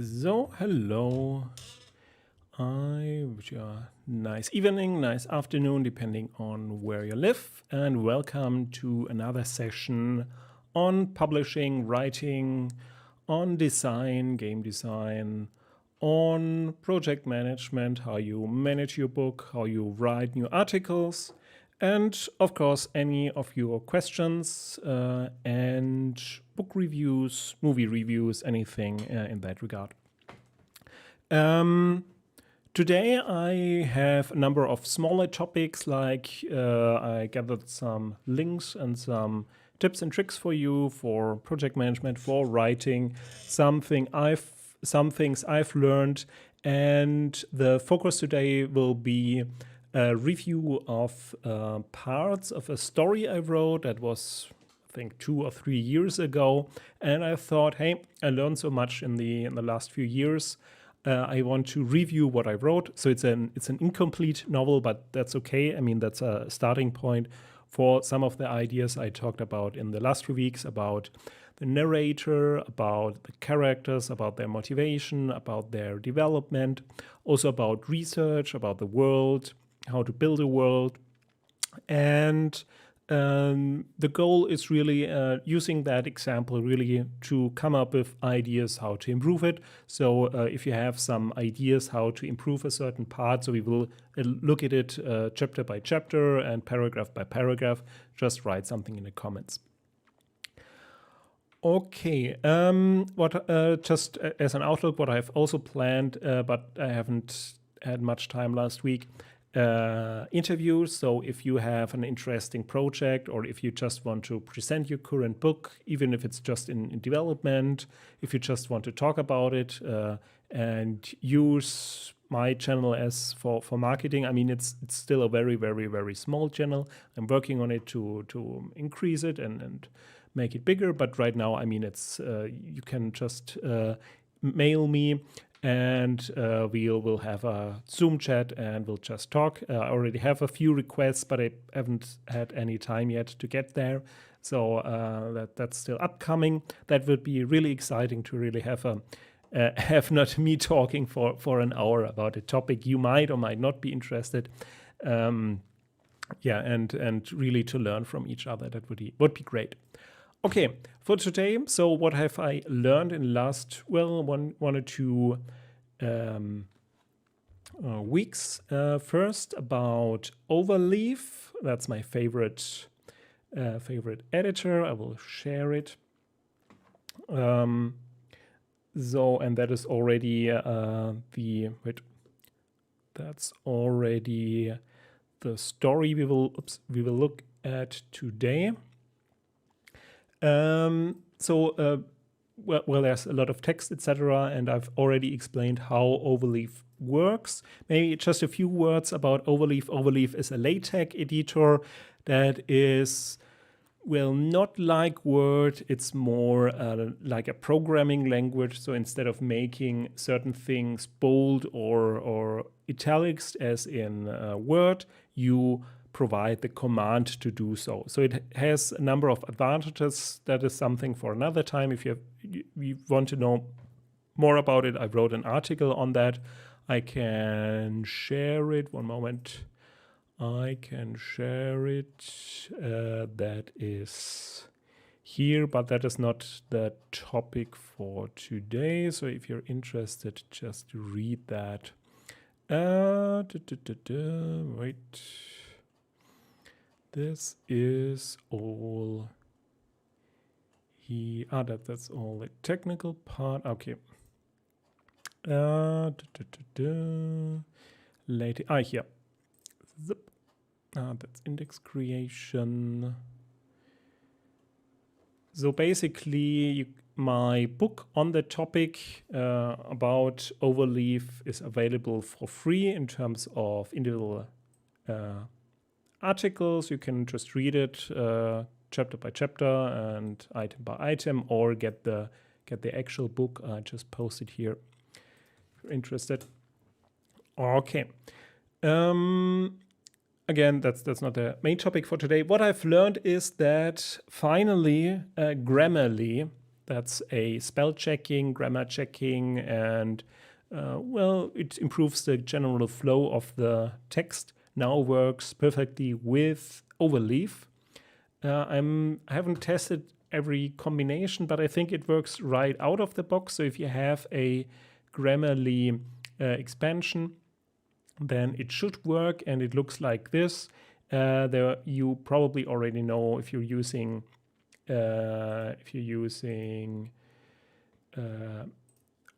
So, hello. I wish you a nice evening, nice afternoon, depending on where you live, and welcome to another session on publishing, writing, on design, game design, on project management, how you manage your book, how you write new articles, and of course, any of your questions and book reviews, movie reviews, anything in that regard. Today I have a number of smaller topics, like I gathered some links and some tips and tricks for you for project management, for writing, some things I've learned, and the focus today will be a review of parts of a story I wrote that was, I think, 2 or 3 years ago, and I thought, hey, I learned so much in the last few years. I want to review what I wrote. So it's an incomplete novel, but that's okay. I mean, that's a starting point for some of the ideas I talked about in the last few weeks, about the narrator, about the characters, about their motivation, about their development, also about research, about the world, how to build a world. And the goal is really using that example really to come up with ideas how to improve it. So if you have some ideas how to improve a certain part, so we will look at it chapter by chapter and paragraph by paragraph, just write something in the comments. Okay, just as an outlook, what I've also planned, but I haven't had much time last week, interviews. So if you have an interesting project, or if you just want to present your current book, even if it's just in development, if you just want to talk about it and use my channel as for marketing, I mean, it's still a very, very, very small channel. I'm working on it to increase it and make it bigger. But right now, I mean, it's you can just mail me, and we'll have a Zoom chat and we'll just talk. I already have a few requests, but I haven't had any time yet to get there. So that's still upcoming. That would be really exciting to really have not me talking for an hour about a topic you might or might not be interested. Yeah, and really to learn from each other. That would be great. Okay, for today, so what have I learned in the last, well, one or two weeks? First, about Overleaf. That's my favorite editor. I will share it. And that is already that's already the story we will look at today. Well, there's a lot of text, etc., and I've already explained how Overleaf works. Maybe just a few words about Overleaf. Overleaf is a LaTeX editor that is, well, not like Word. It's more like a programming language. So instead of making certain things bold or italics as in Word, you provide the command to do so. So it has a number of advantages. That is something for another time. If you want to know more about it, I wrote an article on that. I can share it. One moment. I can share it. That is here, but that is not the topic for today. So if you're interested, just read that. Wait. This is all that's all the technical part. Okay. Later. Here. Zip. That's index creation. So basically, my book on the topic about Overleaf is available for free in terms of individual articles. You can just read it chapter by chapter and item by item, or get the actual book. I just posted here if you're interested. Okay. Again, that's not the main topic for today. What I've learned is that finally, Grammarly That's a spell checking, grammar checking, and well, it improves the general flow of the text. Now works perfectly with overleaf. I haven't tested every combination, but I think it works right out of the box. So if you have a Grammarly expansion, then it should work, and it looks like this. There, you probably already know if you're using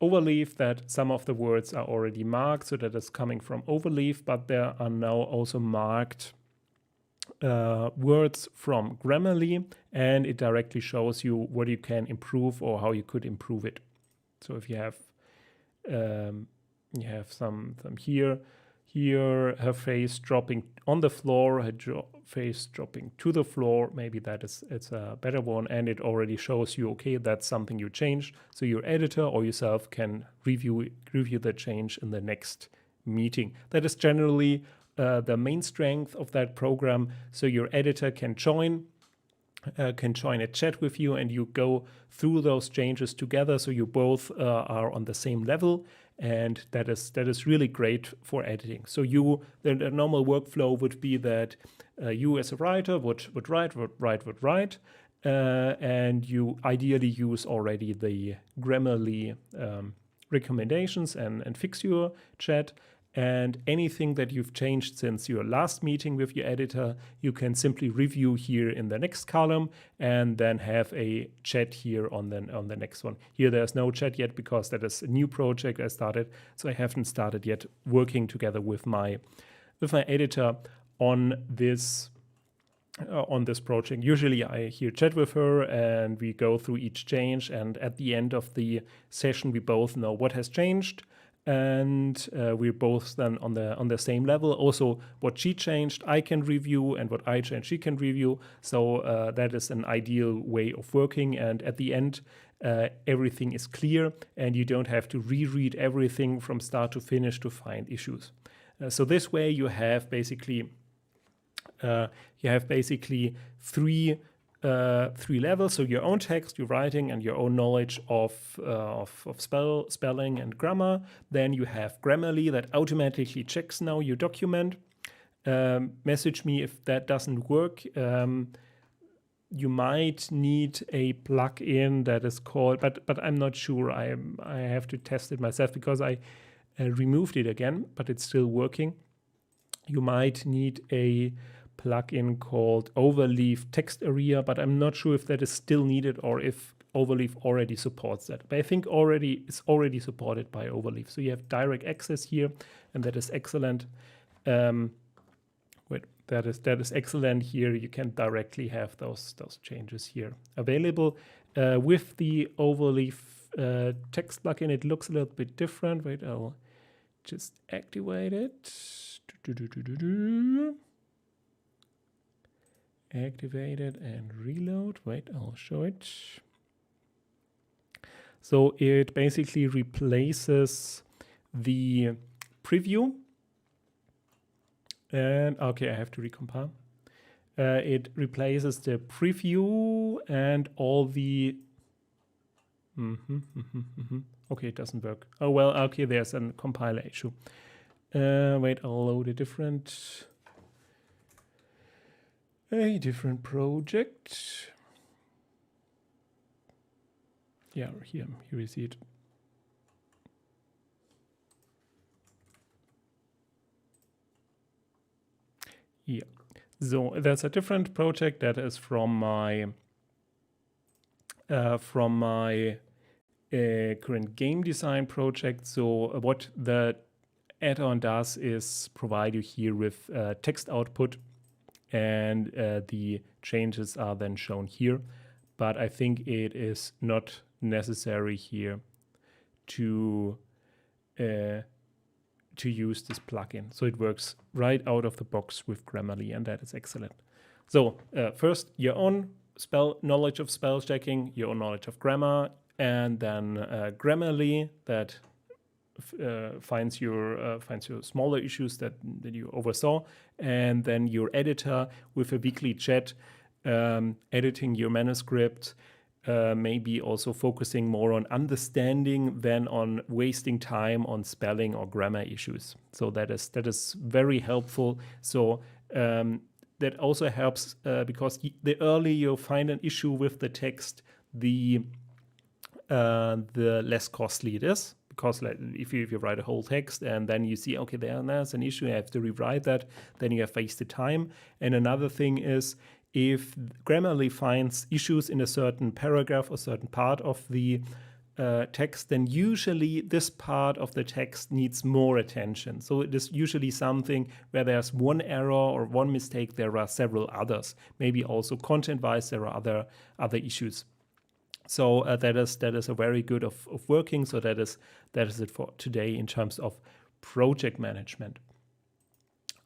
overleaf that some of the words are already marked, so that is coming from overleaf, but there are now also marked words from Grammarly, and it directly shows you what you can improve or how you could improve it. So if you have some here, her face dropping on the floor, her face dropping to the floor, maybe it's a better one, and it already shows you, okay, that's something you changed. So your editor or yourself can review the change in the next meeting. That is generally the main strength of that program. So your editor can join a chat with you, and you go through those changes together, so you both are on the same level, and that is really great for editing. So the normal workflow would be that you as a writer would write, and you ideally use already the Grammarly recommendations and fix your chat. And anything that you've changed since your last meeting with your editor, you can simply review here in the next column, and then have a chat here on the next one. Here there's no chat yet because that is a new project I started, so I haven't started yet working together with my editor on this project. Usually I here chat with her, and we go through each change, and at the end of the session we both know what has changed, and we're both then on the same level. Also, what she changed I can review, and what I changed she can review. So that is an ideal way of working, and at the end everything is clear, and you don't have to reread everything from start to finish to find issues. So this way you have basically three levels. So your own text, your writing, and your own knowledge of spelling and grammar. Then you have Grammarly that automatically checks now your document. Message me if that doesn't work. You might need a plugin that is called, but I'm not sure. I have to test it myself because I removed it again, but it's still working. You might need a plugin called Overleaf Text Area, but I'm not sure if that is still needed or if Overleaf already supports that. But I think it's already supported by Overleaf. So you have direct access here, and that is excellent. That is excellent here. You can directly have those changes here available. With the Overleaf text plugin, it looks a little bit different. Wait, I'll just activate it. Activate it and reload. Wait, I'll show it. So it basically replaces the preview. And okay, I have to recompile. It replaces the preview and all the... Okay, it doesn't work. Oh, well, okay, there's a compiler issue. Wait, I'll load a different project. Yeah, here you see it. Yeah, so that's a different project that is from my current game design project. So what the add-on does is provide you here with text output, and the changes are then shown here. But I think it is not necessary here to use this plugin. So it works right out of the box with Grammarly, and that is excellent. So first, your own knowledge of spell checking, your own knowledge of grammar, and then Grammarly that finds your smaller issues that you oversaw, and then your editor with a weekly chat, editing your manuscript, maybe also focusing more on understanding than on wasting time on spelling or grammar issues. So that is very helpful. So that also helps because the earlier you find an issue with the text, the less costly it is. Because like, if you write a whole text and then you see, okay, there's an issue, you have to rewrite that, then you have wasted time. And another thing is, if Grammarly finds issues in a certain paragraph or certain part of the text, then usually this part of the text needs more attention. So it is usually something where there's one error or one mistake, there are several others. Maybe also content-wise, there are other issues. So that is a very good of working. So that is it for today in terms of project management.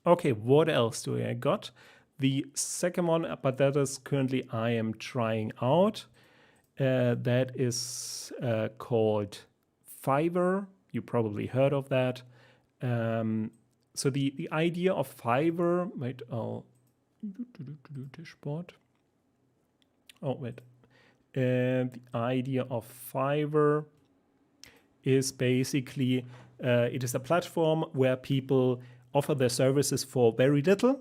Okay, what else do I got? The second one, but that is currently I am trying out. That is called Fiverr. You probably heard of that. So the idea of Fiverr, wait, I'll dashboard. Oh, wait. The idea of Fiverr is basically, it is a platform where people offer their services for very little,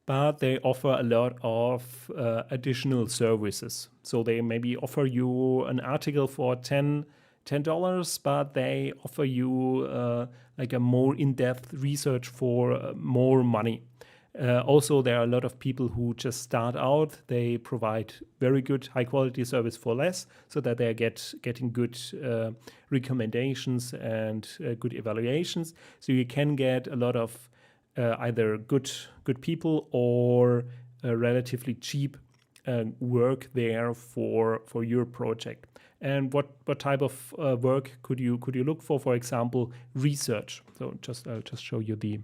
but they offer a lot of additional services. So they maybe offer you an article for $10, but they offer you like a more in-depth research for more money. Also, there are a lot of people who just start out. They provide very good, high-quality service for less, so that they are getting good recommendations and good evaluations. So you can get a lot of either good people or relatively cheap work there for your project. And what type of work could you look for? For example, research. So I'll just show you the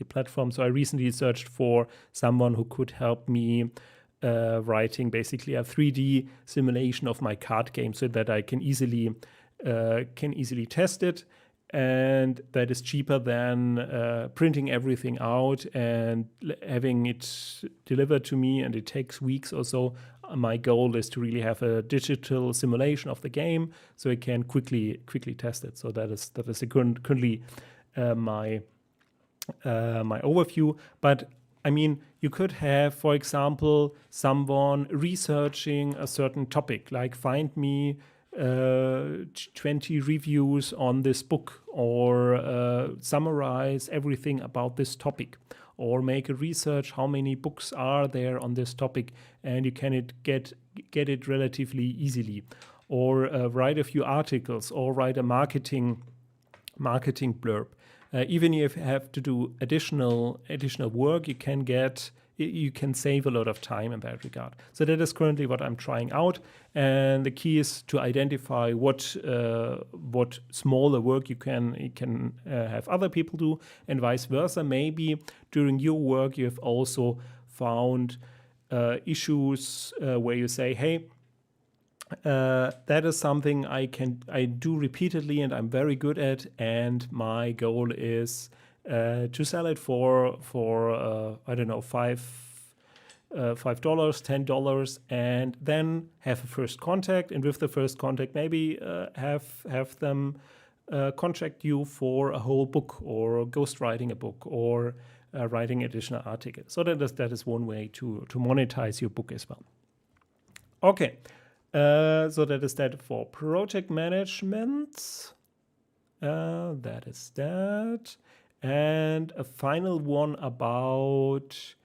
platform. So I recently searched for someone who could help me writing basically a 3D simulation of my card game, so that I can easily test it, and that is cheaper than printing everything out and having it delivered to me, and it takes weeks or so. My goal is to really have a digital simulation of the game, so I can quickly test it. So that is currently my overview. But I mean, you could have, for example, someone researching a certain topic, like find me 20 reviews on this book, or summarize everything about this topic, or make a research how many books are there on this topic, and you can get it relatively easily, or write a few articles, or write a marketing blurb. Even if you have to do additional work, you can save a lot of time in that regard. So that is currently what I'm trying out, and the key is to identify what smaller work you can have other people do, and vice versa. Maybe during your work you have also found issues where you say, hey, that is something I do repeatedly and I'm very good at, and my goal is to sell it for I don't know, $5, $10, and then have a first contact, and with the first contact maybe have them contract you for a whole book, or ghostwriting a book, or writing additional articles. So that is one way to monetize your book as well. Okay. So that is that for project management. That is that. And a final one about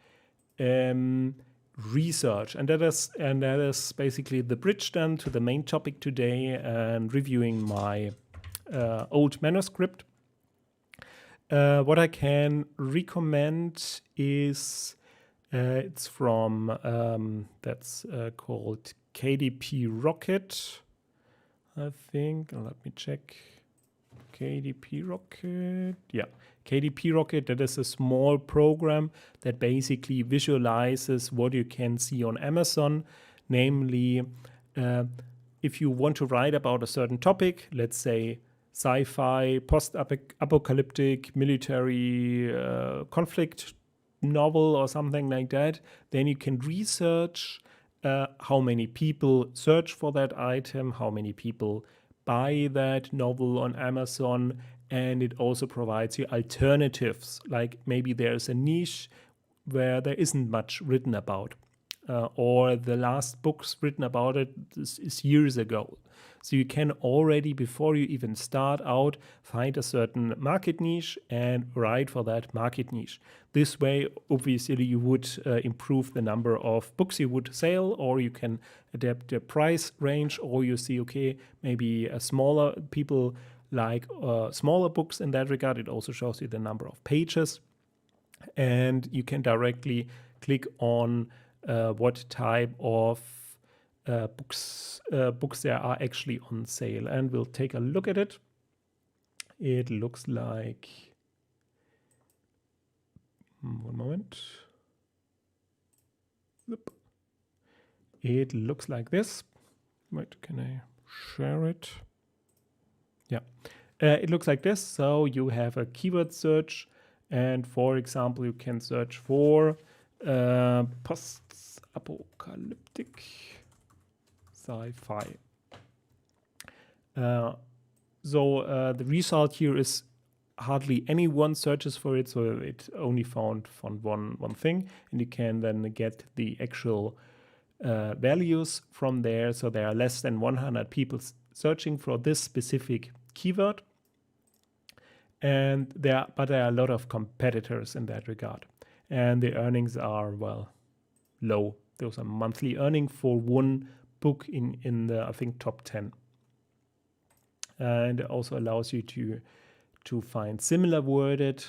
research. And that is basically the bridge then to the main topic today, and reviewing my old manuscript. What I can recommend is it's from that's called KDP Rocket, I think. Let me check. KDP Rocket. Yeah, KDP Rocket. That is a small program that basically visualizes what you can see on Amazon. Namely, if you want to write about a certain topic, let's say sci-fi, post-apocalyptic, military conflict novel or something like that, then you can research how many people search for that item, how many people buy that novel on Amazon, and it also provides you alternatives, like maybe there's a niche where there isn't much written about, or the last books written about it is years ago. So you can already, before you even start out, find a certain market niche and write for that market niche. This way, obviously, you would improve the number of books you would sell, or you can adapt the price range, or you see, okay, maybe a smaller people like smaller books in that regard. It also shows you the number of pages, and you can directly click on what type of books there are actually on sale, and we'll take a look at it. It looks like, one moment. It looks like this. Wait, can I share it? Yeah, it looks like this. So you have a keyword search, and for example, you can search for post-apocalyptic sci-fi. So the result here is hardly anyone searches for it, so it only found one thing, and you can then get the actual values from there. So there are less than 100 people searching for this specific keyword, and there are a lot of competitors in that regard, and the earnings are, well, low. Those are monthly earning for one book in the, I think, top 10. And it also allows you to find similar worded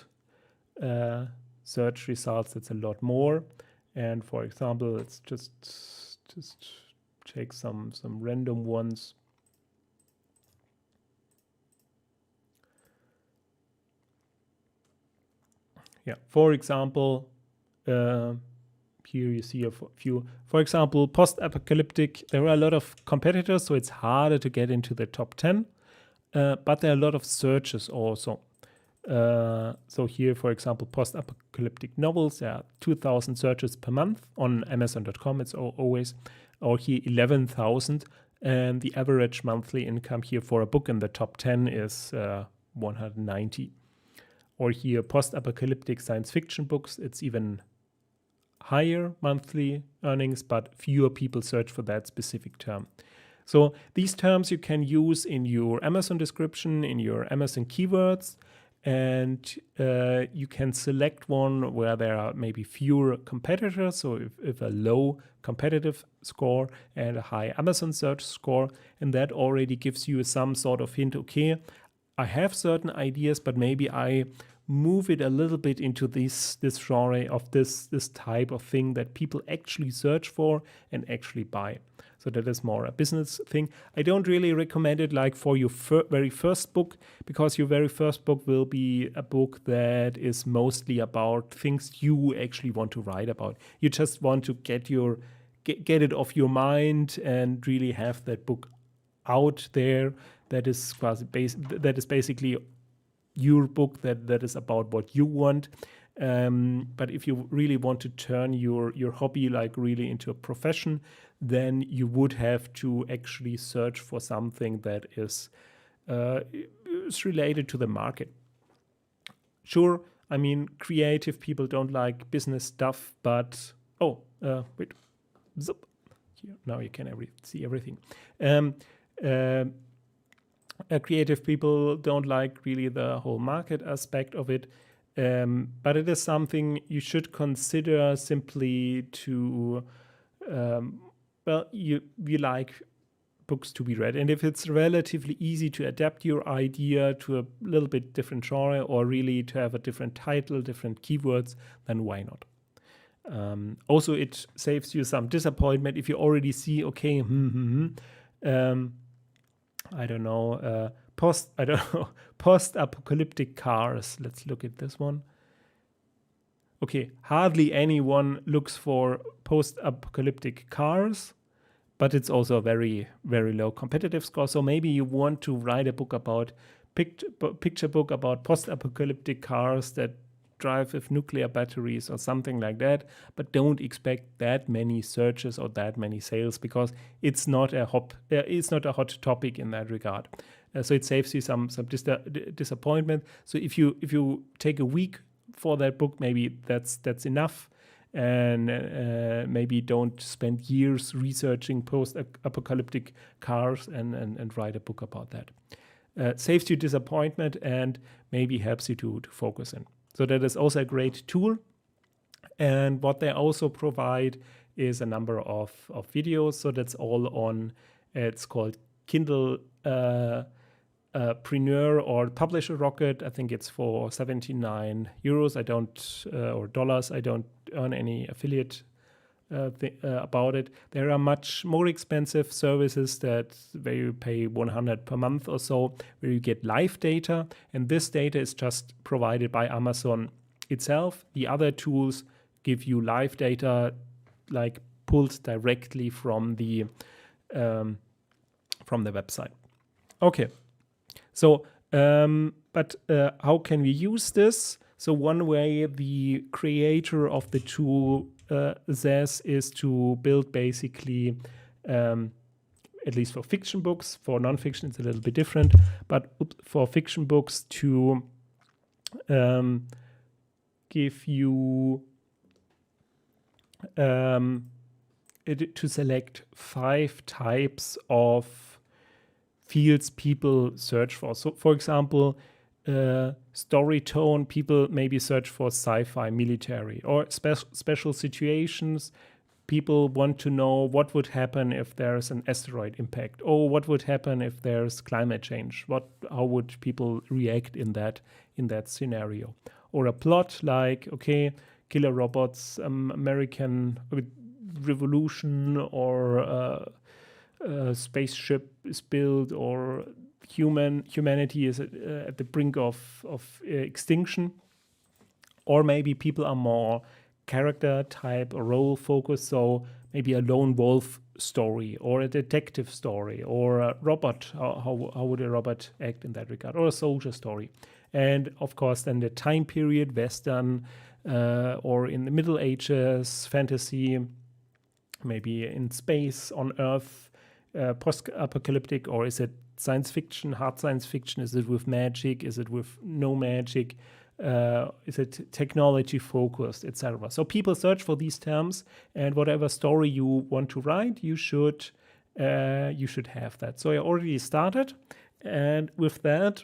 search results. That's a lot more. And for example, let's just take some random ones. Yeah, for example, here you see a few. For example, post-apocalyptic, there are a lot of competitors, so it's harder to get into the top 10, but there are a lot of searches also. So here, for example, post-apocalyptic novels, there are 2,000 searches per month on Amazon.com. It's always, or here 11,000, and the average monthly income here for a book in the top 10 is 190. Or here, post-apocalyptic science fiction books, it's even higher monthly earnings, but fewer people search for that specific term. So these terms you can use in your Amazon description, in your Amazon keywords, and you can select one where there are maybe fewer competitors. So if a low competitive score and a high Amazon search score, and that already gives you some sort of hint, okay, I have certain ideas, but maybe I move it a little bit into this genre of this type of thing that people actually search for and actually buy. So that is more a business thing. I don't really recommend it like for your very first book, because your very first book will be a book that is mostly about things you actually want to write about. You just want to get it off your mind and really have that book out there. That is basically your book that is about what you want. But if you really want to turn your hobby like really into a profession, then you would have to actually search for something that is related to the market. Sure, I mean, creative people don't like business stuff, but wait, zip. Here, now you can see everything. Creative people don't like really the whole market aspect of it, but it is something you should consider simply to, you like books to be read. And if it's relatively easy to adapt your idea to a little bit different genre, or really to have a different title, different keywords, then why not? Also, it saves you some disappointment if you already see, okay, I don't know, post-apocalyptic cars. Let's look at this one. Okay, hardly anyone looks for post-apocalyptic cars, but it's also a very, very low competitive score. So maybe you want to write a book about picture book about post-apocalyptic cars that drive with nuclear batteries or something like that, but don't expect that many searches or that many sales, because it's not a hot topic in that regard. So it saves you some disappointment. So if you take a week for that book, maybe that's enough, and maybe don't spend years researching post-apocalyptic cars and write a book about that. Saves you disappointment and maybe helps you to focus in. So that is also a great tool. And what they also provide is a number of videos. So that's all on, it's called Kindle Preneur or Publisher Rocket. I think it's for 79 euros. I don't, or dollars. I don't earn any affiliate about it. There are much more expensive services where you pay 100 per month or so, where you get live data, and this data is just provided by Amazon itself. The other tools give you live data, like pulled directly from the website. Okay, so but how can we use this? So one way the creator of the tool says is to build basically, at least for fiction books. For nonfiction, it's a little bit different, but for fiction books, to give you to select 5 types of fields people search for. So, for example, story tone, people maybe search for sci-fi, military, or special situations. People want to know what would happen if there's an asteroid impact, or what would happen if there's climate change. How would people react in that scenario? Or a plot like, okay, killer robots, American Revolution, or spaceship is built, or humanity is at the brink of extinction. Or maybe people are more character type or role focused, so maybe a lone wolf story, or a detective story, or a robot. How would a robot act in that regard? Or a soldier story. And of course then the time period, Western, or in the Middle Ages, fantasy, maybe in space, on Earth, post-apocalyptic, or is it science fiction, hard science fiction? Is it with magic? Is it with no magic? Is it technology focused, etc.? So people search for these terms, and whatever story you want to write, you should have that. So I already started, and with that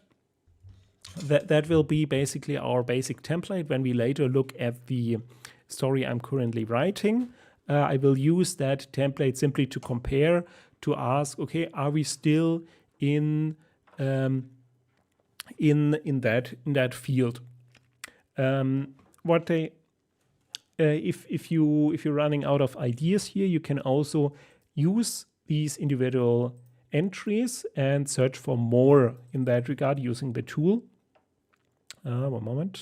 will be basically our basic template. When we later look at the story I'm currently writing, I will use that template simply to compare, to ask, okay, are we still in that field? If you're running out of ideas here, you can also use these individual entries and search for more in that regard using the tool. One moment.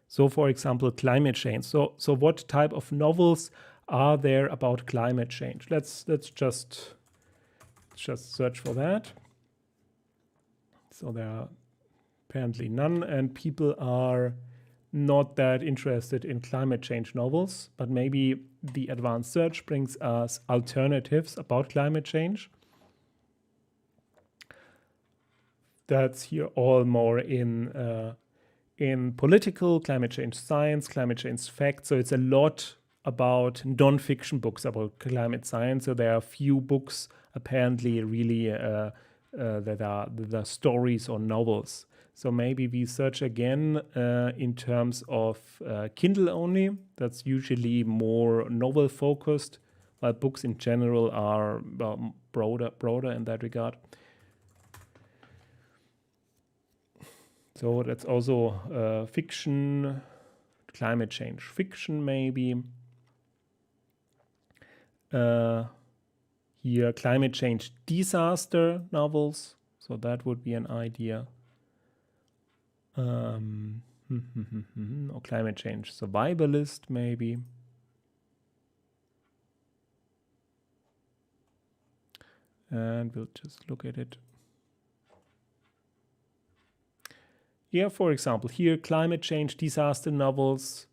So, for example, climate change. So what type of novels are there about climate change? Let's just search for that. So there are apparently none, and people are not that interested in climate change novels, but maybe the advanced search brings us alternatives about climate change. That's here all more in political, climate change science, climate change facts. So it's a lot about non-fiction books about climate science. So there are few books apparently really that are stories or novels. So maybe we search again in terms of Kindle only. That's usually more novel focused, while books in general are broader in that regard. So that's also fiction, climate change fiction maybe. Here, climate change disaster novels. So that would be an idea. Or climate change survivalist maybe. And we'll just look at it. Yeah, for example, here climate change, disaster novels,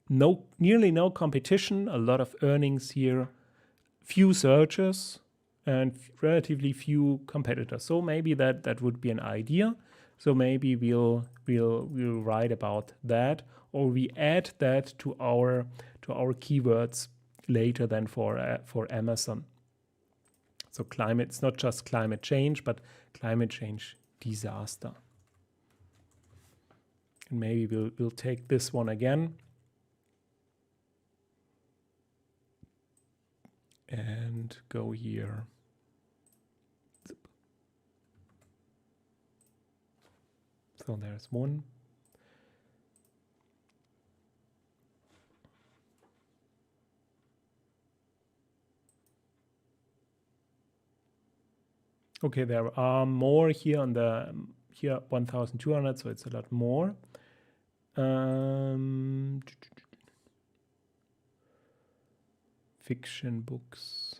nearly no competition, a lot of earnings here, few searches, and relatively few competitors. So maybe that would be an idea. So maybe we'll write about that, or we add that to our keywords later than for Amazon. So climate, it's not just climate change, but climate change disaster. And maybe we'll take this one again. And go here. So there's one. Okay, there are more here on the here 1,200, so it's a lot more. Fiction books.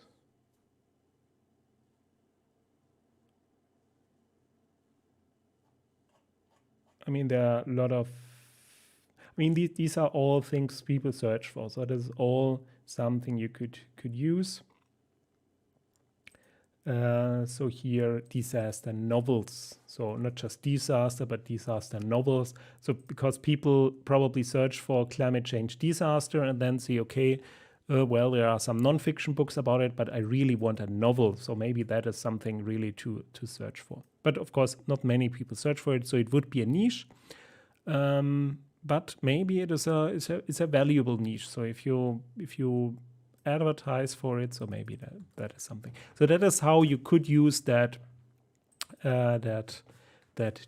I mean, there are a lot of. I mean, these are all things people search for, so that is all something you could use. So here, disaster novels. So not just disaster, but disaster novels. So because people probably search for climate change disaster and then say, okay, well, there are some non-fiction books about it, but I really want a novel. So maybe that is something really to search for. But of course, not many people search for it, so it would be a niche. But maybe it is a valuable niche. So if you advertise for it, so maybe that is something. So that is how you could use that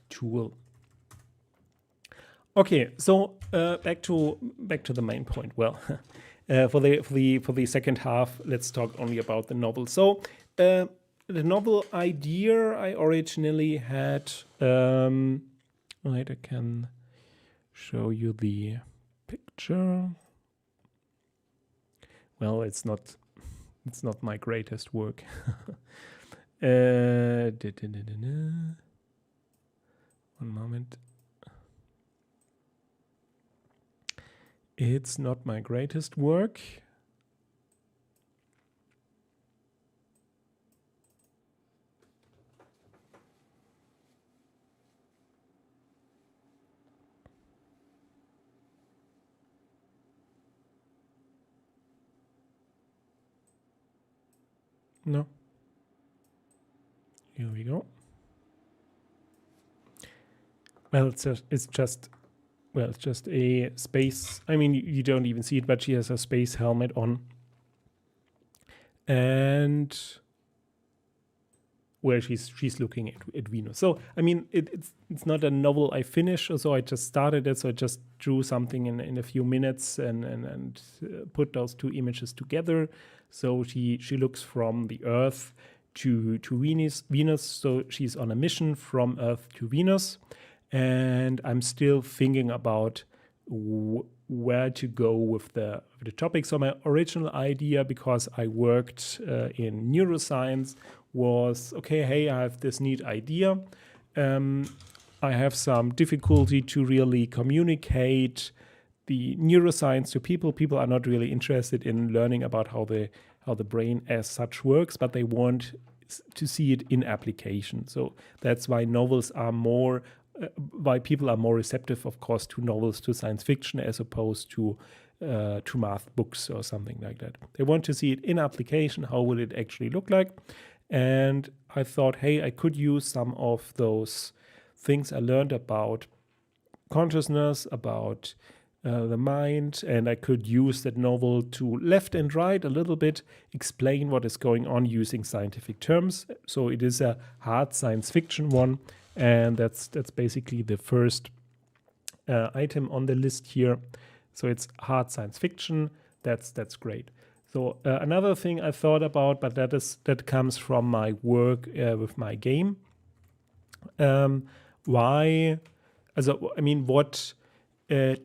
tool. Okay, so back to the main point. Well, for the second half, let's talk only about the novel. So the novel idea I originally had. Right, I can show you the picture. Well, it's not my greatest work. One moment. It's not my greatest work. No. Here we go. Well, it's just a space. I mean, you don't even see it, but she has a space helmet on. And where she's looking at Venus. So, I mean, it's not a novel I finished, so I just started it. So I just drew something in a few minutes and put those two images together. So she looks from the Earth to Venus. So she's on a mission from Earth to Venus. And I'm still thinking about where to go with the topic. So my original idea, because I worked in neuroscience, was, okay, hey, I have this neat idea. I have some difficulty to really communicate the neuroscience to people. People are not really interested in learning about how the brain as such works, but they want to see it in application. So that's why novels are more, why people are more receptive, of course, to novels, to science fiction, as opposed to math books or something like that. They want to see it in application. How would it actually look like? And I thought, hey, I could use some of those things I learned about consciousness, about the mind, and I could use that novel to left and right a little bit, explain what is going on using scientific terms. So it is a hard science fiction one, and that's basically the first item on the list here. So it's hard science fiction. That's great. So another thing I thought about, but that comes from my work with my game. What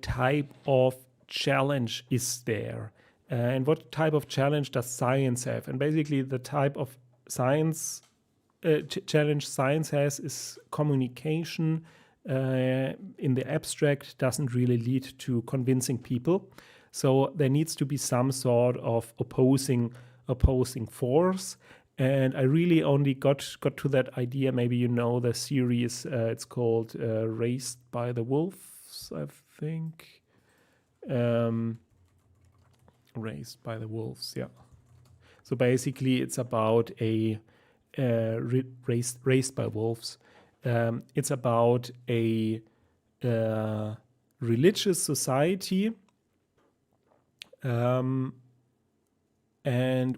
type of challenge is there? And what type of challenge does science have? And basically the type of science challenge science has is communication, in the abstract doesn't really lead to convincing people. So there needs to be some sort of opposing force. And I really only got to that idea. Maybe you know the series. It's called Raised by the Wolves, I think. Raised by the Wolves, yeah. So basically, it's about a raised by wolves. It's about a religious society, and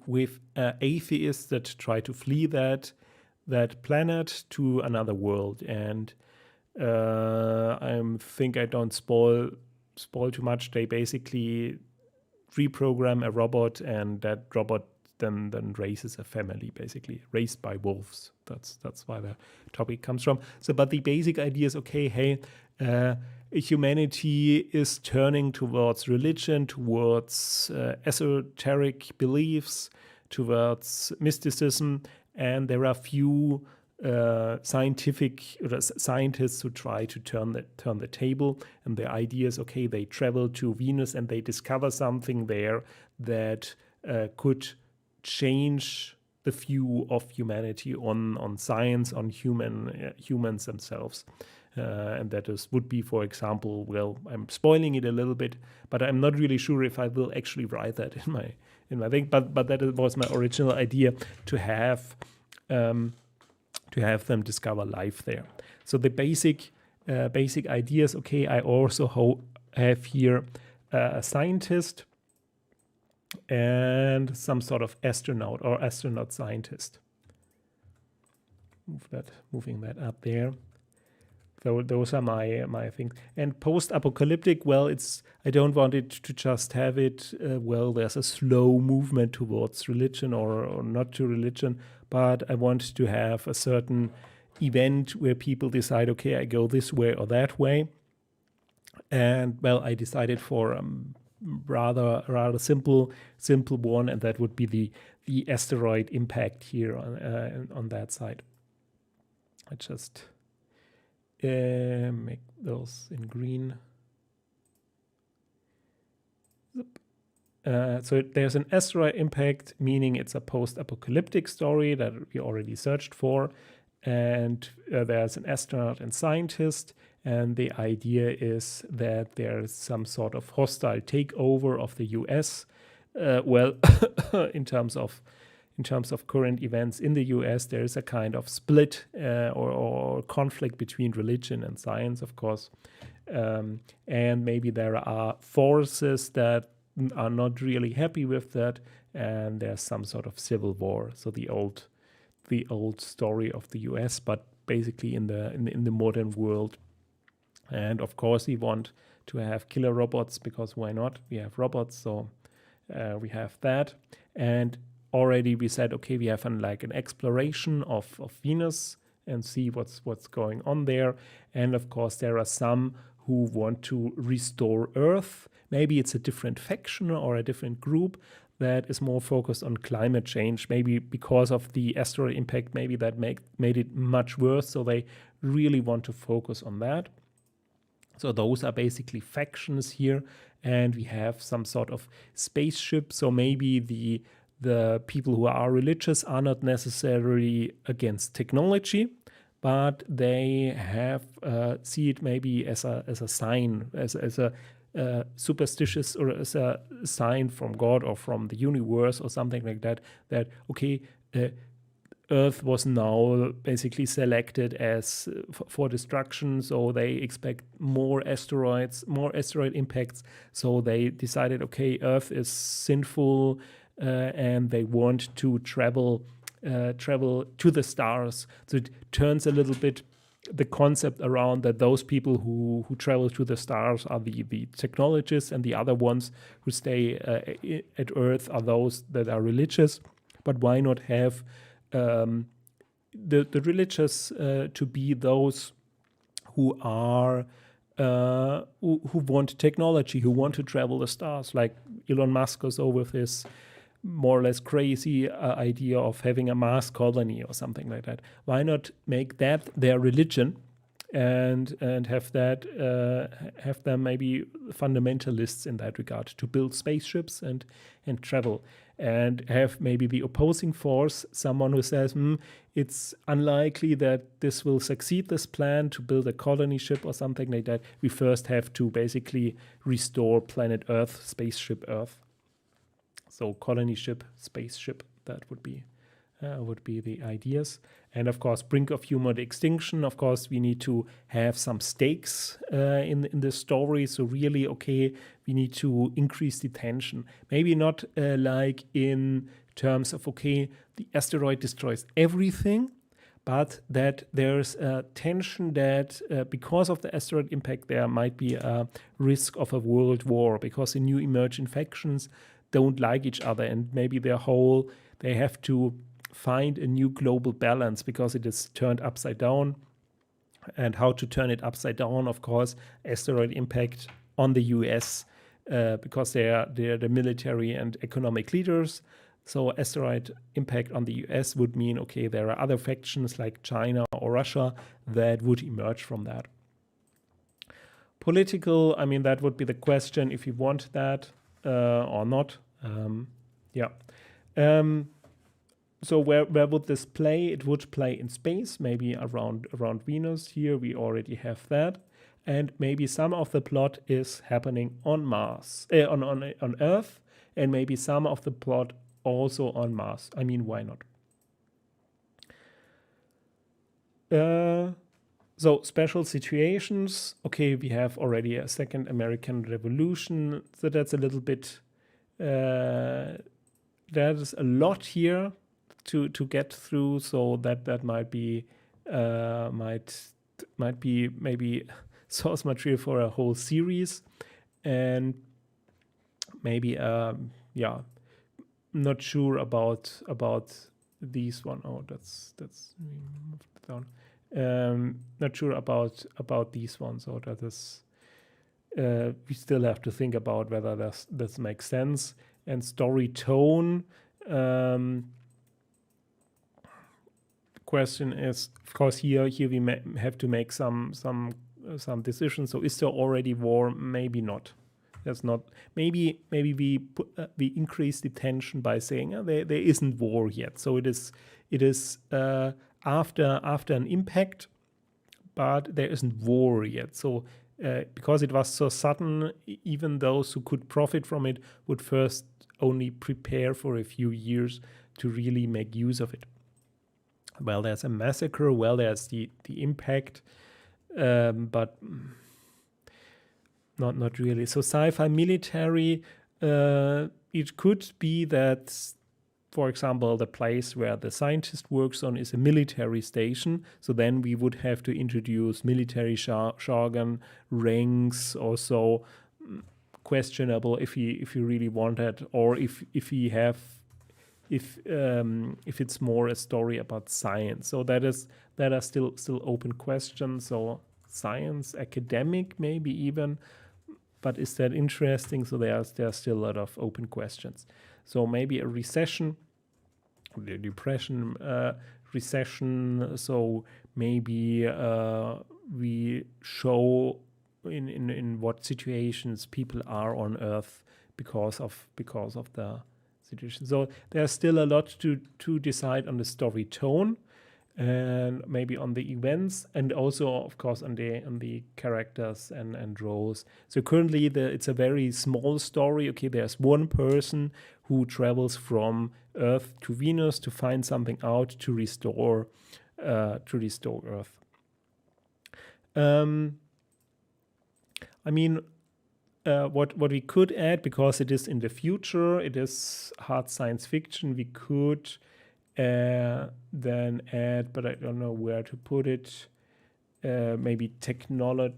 with atheists that try to flee that planet to another world. And I think I don't spoil too much. They basically reprogram a robot, and that robot then raises a family, basically raised by wolves. That's why the topic comes from. So, but the basic idea is, okay, hey, humanity is turning towards religion, towards esoteric beliefs, towards mysticism, and there are few scientists who try to turn the table. And the idea is, okay, they travel to Venus and they discover something there that could change the view of humanity on science, on humans themselves. And that would be, for example, well, I'm spoiling it a little bit, but I'm not really sure if I will actually write that in my thing. But that was my original idea, to have them discover life there. So the basic idea is, okay, I also have here a scientist and some sort of astronaut or astronaut scientist. Moving that up there. So those are my things. And post-apocalyptic, well, I don't want it to just have it, there's a slow movement towards religion or not to religion, but I want to have a certain event where people decide, okay, I go this way or that way. And, well, I decided for rather simple one, and that would be the asteroid impact here on that side. I just make those in green. So there's an asteroid impact, meaning it's a post-apocalyptic story that we already searched for, and there's an astronaut and scientist, and the idea is that there's some sort of hostile takeover of the US. In terms of current events in the US, there is a kind of split or conflict between religion and science, of course. And maybe there are forces that are not really happy with that, and there's some sort of civil war. So the old story of the US, but basically in the modern world. And of course, we want to have killer robots, because why not? We have robots, so we have that. And already we said, okay, we have an exploration of Venus and see what's going on there. And of course, there are some who want to restore Earth. Maybe it's a different faction or a different group that is more focused on climate change. Maybe because of the asteroid impact, maybe that made it much worse. So they really want to focus on that. So those are basically factions here. And we have some sort of spaceship. So maybe the people who are religious are not necessarily against technology, but they have see it maybe as a sign, as a superstitious, or as a sign from God or from the universe or something like that, that okay, Earth was now basically selected as for destruction, so they expect more asteroid impacts. So they decided, okay, Earth is sinful, and they want to travel to the stars. So it turns a little bit the concept around that those people who travel to the stars are the technologists, and the other ones who stay at Earth are those that are religious. But why not have the religious to be those who are who want technology, who want to travel the stars, like Elon Musk or so, with his more or less crazy idea of having a Mars colony or something like that. Why not make that their religion, and have them maybe fundamentalists in that regard to build spaceships and travel, and have maybe the opposing force, someone who says, it's unlikely that this will succeed, this plan to build a colony ship or something like that. We first have to basically restore planet Earth, spaceship Earth. So colony ship, spaceship, that would be the ideas. And of course, brink of human extinction. Of course, we need to have some stakes in the story. So really, okay, we need to increase the tension. Maybe not like in terms of, okay, the asteroid destroys everything, but that there's a tension that because of the asteroid impact, there might be a risk of a world war, because the new emerging factions don't like each other, and maybe they have to find a new global balance because it is turned upside down. And how to turn it upside down, of course, asteroid impact on the US, because they're the military and economic leaders. So asteroid impact on the US would mean, okay, there are other factions like China or Russia that would emerge from that. Political, I mean, that would be the question if you want that or not. So where would this play? It would play in space, maybe around Venus. Here we already have that. And maybe some of the plot is happening on Mars, on Earth, and maybe some of the plot also on Mars. I mean, why not? So special situations. Okay, we have already a second American Revolution. So that's a little bit, there's a lot here to get through. So that might be maybe source material for a whole series. And maybe, not sure about these one. Oh, that's moved down. Not sure about these ones, so that is we still have to think about whether this makes sense. And story tone, question is, of course, here we have to make some decisions. So is there already war? Maybe not. That's not. Maybe we increase the tension by saying there isn't war yet. So it is after an impact, but there isn't war yet. So because it was so sudden, even those who could profit from it would first only prepare for a few years to really make use of it. Well, there's a massacre. Well, there's the impact, but not really. So sci-fi military, it could be that, for example, the place where the scientist works on is a military station. So then we would have to introduce military jargon, ranks, also questionable if you really want it, or if it's more a story about science. So that are still open questions. So science, academic, maybe even, but is that interesting? So there's still a lot of open questions. So maybe a recession, the depression, recession. So maybe we show in what situations people are on Earth because of the situation. So there's still a lot to decide on the story tone, and maybe on the events, and also, of course, on the characters and roles. So currently, it's a very small story. Okay, there's one person who travels from Earth to Venus to find something out to restore Earth. I mean, what we could add, because it is in the future, it is hard science fiction. We could then add, but I don't know where to put it. Maybe technological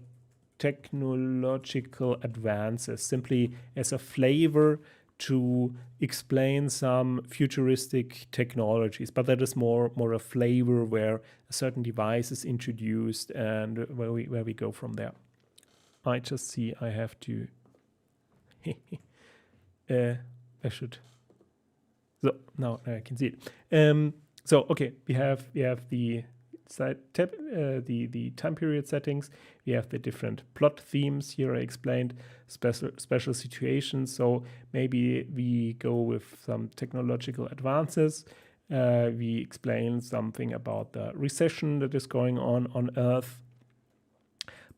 advances, simply as a flavor to explain some futuristic technologies. But that is more a flavor where a certain device is introduced and where we go from there. I just see I have to. I should. So now I can see it. So okay, we have the the time period settings. We have the different plot themes. Here I explained special situations. So maybe we go with some technological advances. We explain something about the recession that is going on Earth.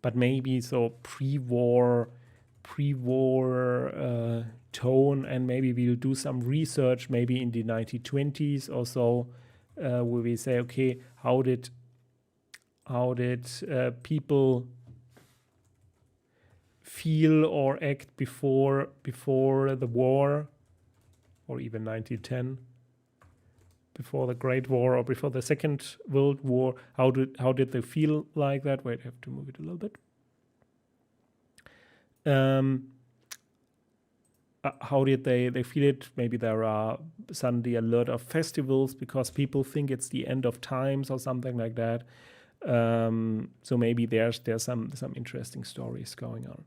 But maybe so pre-war tone, and maybe we'll do some research maybe in the 1920s or so, where we say, okay, how did people feel or act before the war, or even 1910, before the Great War or before the Second World War? How did they feel like that? Wait, I have to move it a little bit. How did they feel it? Maybe there are suddenly a lot of festivals because people think it's the end of times or something like that. So maybe there's some interesting stories going on.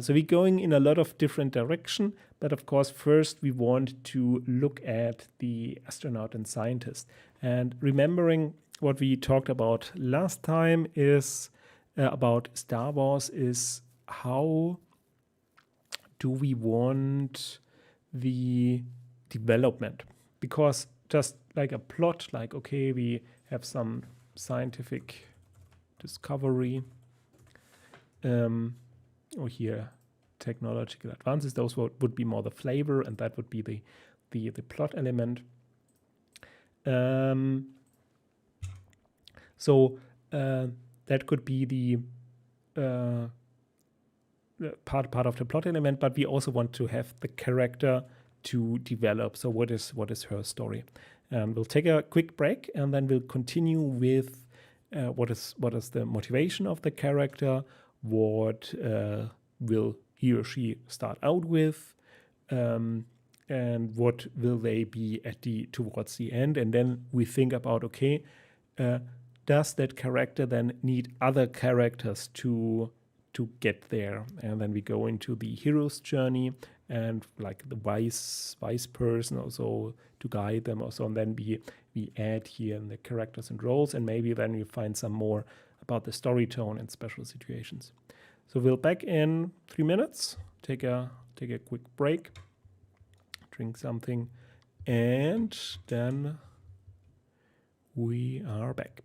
So we're going in a lot of different direction, but of course first we want to look at the astronaut and scientist. And remembering what we talked about last time is about Star Wars is how do we want the development? Because just like a plot, like, okay, we have some scientific discovery, or here technological advances, those would be more the flavor, and that would be the plot element. So that could be the part of the plot element, but we also want to have the character to develop. So what is her story? And we'll take a quick break, and then we'll continue with what is the motivation of the character, what will he or she start out with, and what will they be towards the end. And then we think about, okay, does that character then need other characters to get there? And then we go into the hero's journey and like the wise person also to guide them also, and then we add here in the characters and roles, and maybe then we find some more about the story tone and special situations. So we'll back in 3 minutes, take a quick break, drink something, and then we are back.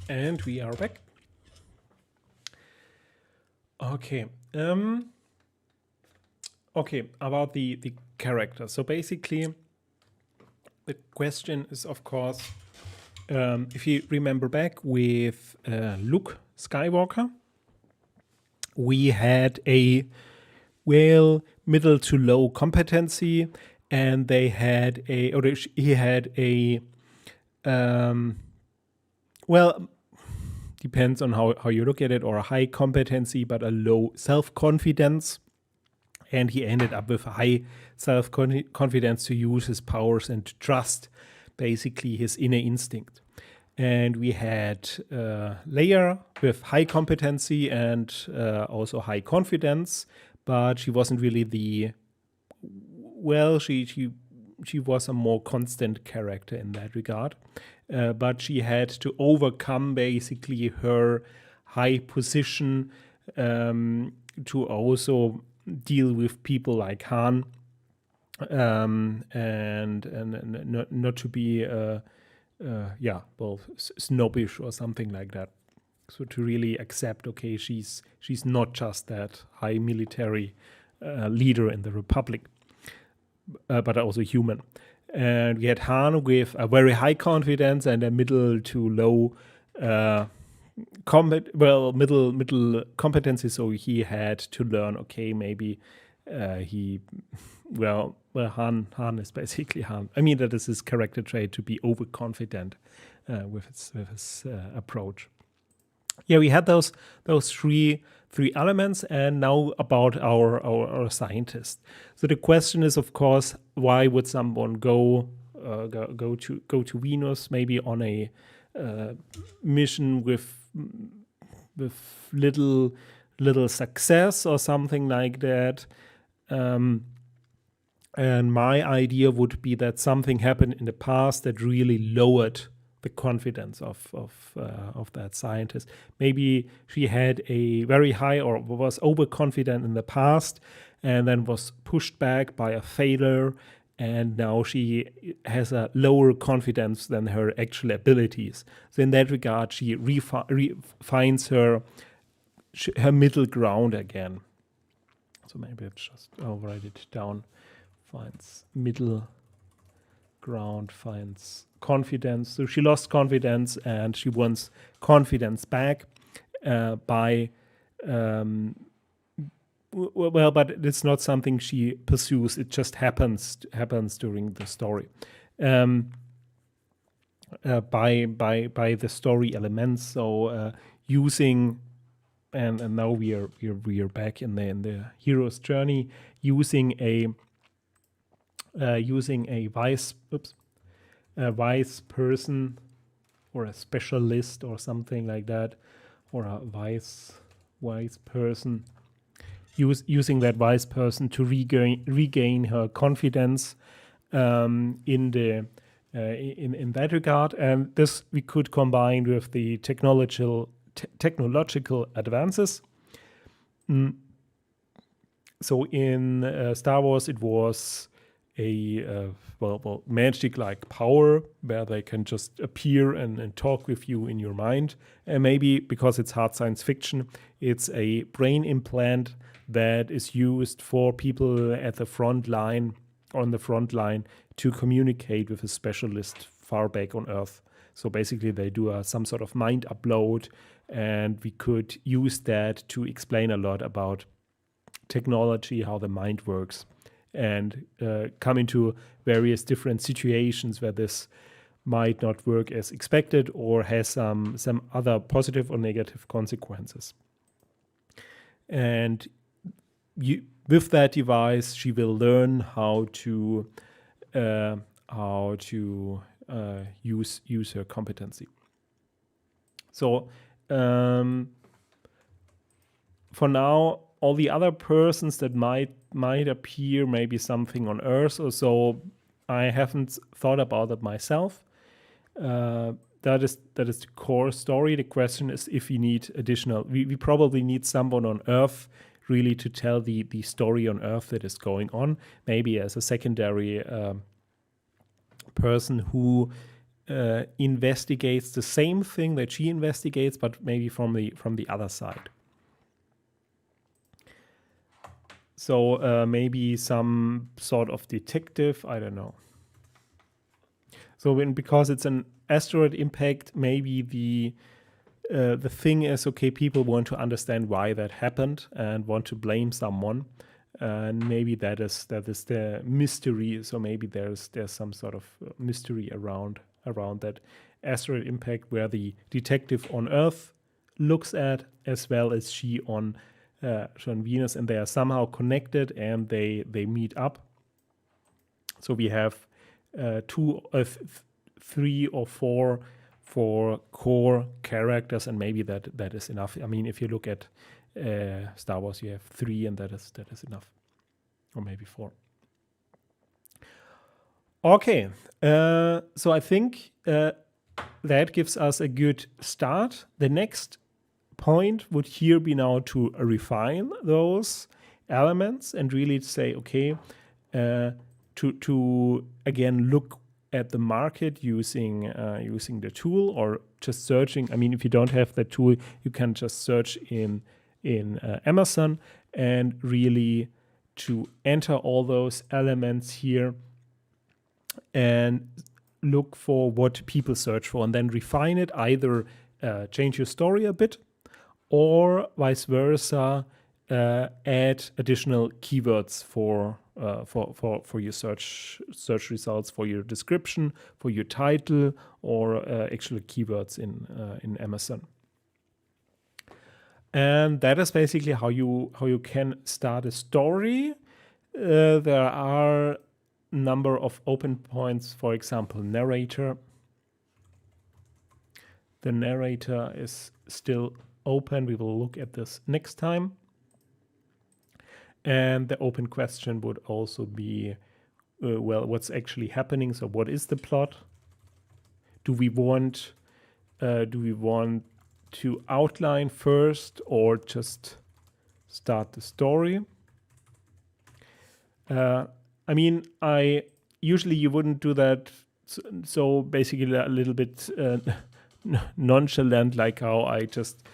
And we are back. Okay. Okay, about the character. So basically, the question is, of course, if you remember back with Luke Skywalker, we had a middle to low competency, and they had he had a depends on how you look at it, or a high competency but a low self-confidence, and he ended up with a high self-confidence to use his powers and to trust basically his inner instinct. And we had Leia with high competency and also high confidence, but she wasn't really she was a more constant character in that regard. But she had to overcome basically her high position to also deal with people like Han, and not to be snobbish or something like that. So to really accept, okay, she's not just that high military leader in the Republic, but also human. And we had Han with a very high confidence and a middle to low middle competency. So he had to learn, okay, maybe Han is basically Han. I mean, that is his character trait, to be overconfident with his approach. Yeah, we had those three elements, and now about our scientist. So the question is, of course, why would someone go to Venus, maybe on a mission with little success or something like that? And my idea would be that something happened in the past that really lowered the confidence of that scientist. Maybe she had a very high, or was overconfident in the past, and then was pushed back by a failure, and now she has a lower confidence than her actual abilities. So in that regard, she finds her middle ground again. So maybe I'll write it down. Finds middle ground, finds confidence. So she lost confidence and she wants confidence back but it's not something she pursues. It just happens during the story. By the story elements. So using and now we are back in the hero's journey, using a wise person or a specialist or something like that, or a wise person, using that wise person to regain her confidence in that regard. And this we could combine with the technological advances. So in Star Wars, it was a magic-like power where they can just appear and talk with you in your mind. And maybe because it's hard science fiction, it's a brain implant that is used for people at the front line, to communicate with a specialist far back on Earth. So basically they do some sort of mind upload, and we could use that to explain a lot about technology, how the mind works, and come into various different situations where this might not work as expected or has some other positive or negative consequences. And with that device, she will learn how to use her competency. So for now, all the other persons that might appear, maybe something on Earth or so, I haven't thought about it myself. That is the core story. The question is if we need additional. We probably need someone on Earth really to tell the story on Earth that is going on. Maybe as a secondary person who investigates the same thing that she investigates, but maybe from the other side. So maybe some sort of detective, I don't know. So because it's an asteroid impact, maybe the thing is, okay, people want to understand why that happened and want to blame someone, and maybe that is the mystery. So maybe there's some sort of mystery around that asteroid impact, where the detective on Earth looks at, as well as she on Venus, and they are somehow connected and they meet up. So we have 3 or 4 core characters, and maybe that is enough. I mean, if you look at Star Wars, you have 3, and that is enough, or maybe 4. Okay, so I think that gives us a good start. The next point would here be now to refine those elements and really say, okay, to again look at the market using the tool, or just searching. I mean, if you don't have that tool, you can just search in Amazon, and really to enter all those elements here and look for what people search for, and then refine it. Either change your story a bit, or vice versa, add additional keywords for your search results, for your description, for your title, or actual keywords in Amazon. And that is basically how you can start a story. There are a number of open points. For example, narrator. The narrator is still open. We will look at this next time. And the open question would also be, well, what's actually happening? So what is the plot? Do we want to outline first, or just start the story? I mean, usually you wouldn't do that. So basically a little bit nonchalant, like how I just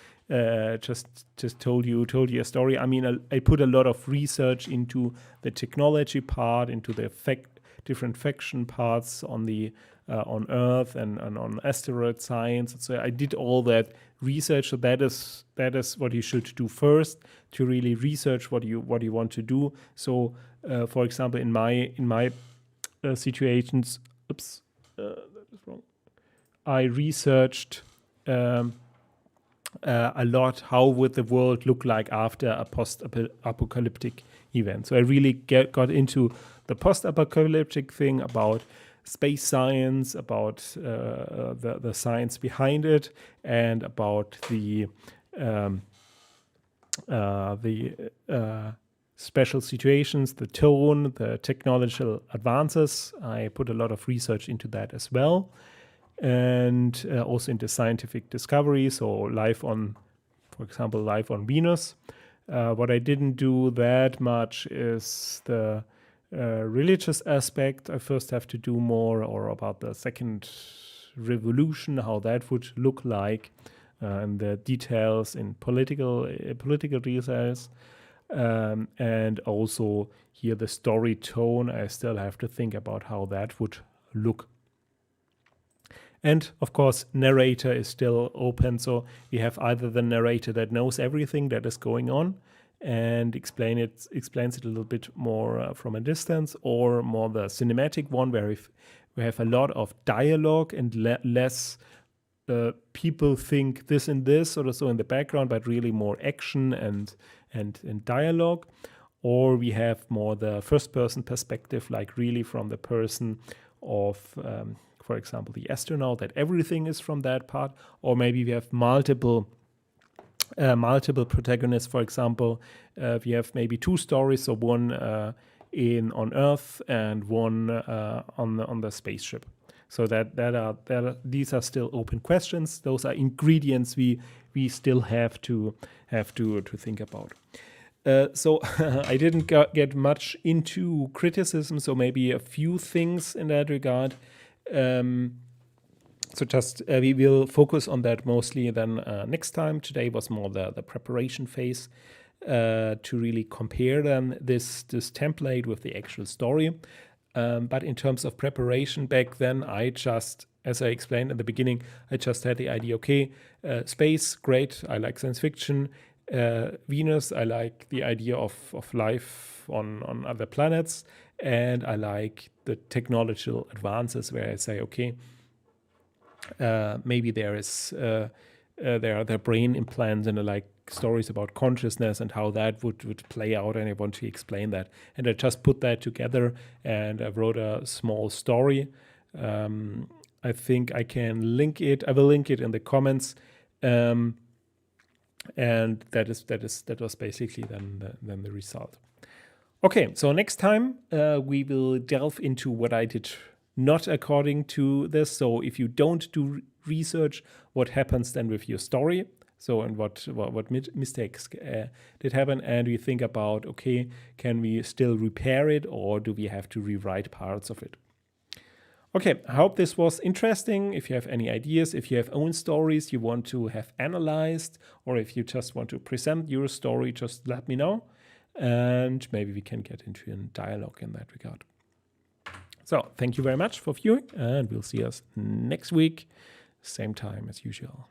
told you a story. I mean, I put a lot of research into the technology part, into the different faction parts on Earth and on asteroid science. So I did all that research. So that is what you should do first, to really research what you want to do. So for example, in my situations, that is wrong. I researched a lot, how would the world look like after a post-apocalyptic event. So I really got into the post-apocalyptic thing, about space science, about the science behind it, and about the special situations, the tone, the technological advances. I put a lot of research into that as well. And also into scientific discovery, so for example, life on Venus. What I didn't do that much is the religious aspect. I first have to do more, or about the second revolution, how that would look like, and the details in political details. And also here the story tone, I still have to think about how that would look. And of course, narrator is still open. So we have either the narrator that knows everything that is going on and explains it a little bit more from a distance, or more the cinematic one, where we have a lot of dialogue and less people think this and this or so in the background, but really more action and dialogue. Or we have more the first person perspective, like really from the person of for example, the astronaut, that everything is from that part. Or maybe we have multiple protagonists. For example, we have maybe 2 stories, so one on Earth and one on the spaceship. So these are still open questions. Those are ingredients we still have to think about. So I didn't get much into criticism, so maybe a few things in that regard. So just we will focus on that mostly then next time. Today was more the preparation phase to really compare then this template with the actual story. But in terms of preparation back then, I just, as I explained at the beginning, I just had the idea, okay, space, great, I like science fiction. Venus, I like the idea of life on other planets. And I like the technological advances where I say, okay, maybe there are brain implants, and I like stories about consciousness and how that would play out, and I want to explain that. And I just put that together and I wrote a small story. I think I can link it. I will link it in the comments. And that was basically then the result. Okay, so next time we will delve into what I did not according to this. So if you don't do research, what happens then with your story? So, and what mistakes did happen? And we think about, okay, can we still repair it, or do we have to rewrite parts of it? Okay, I hope this was interesting. If you have any ideas, if you have own stories you want to have analyzed, or if you just want to present your story, just let me know. And maybe we can get into a dialogue in that regard. So thank you very much for viewing, and we'll see us next week, same time as usual.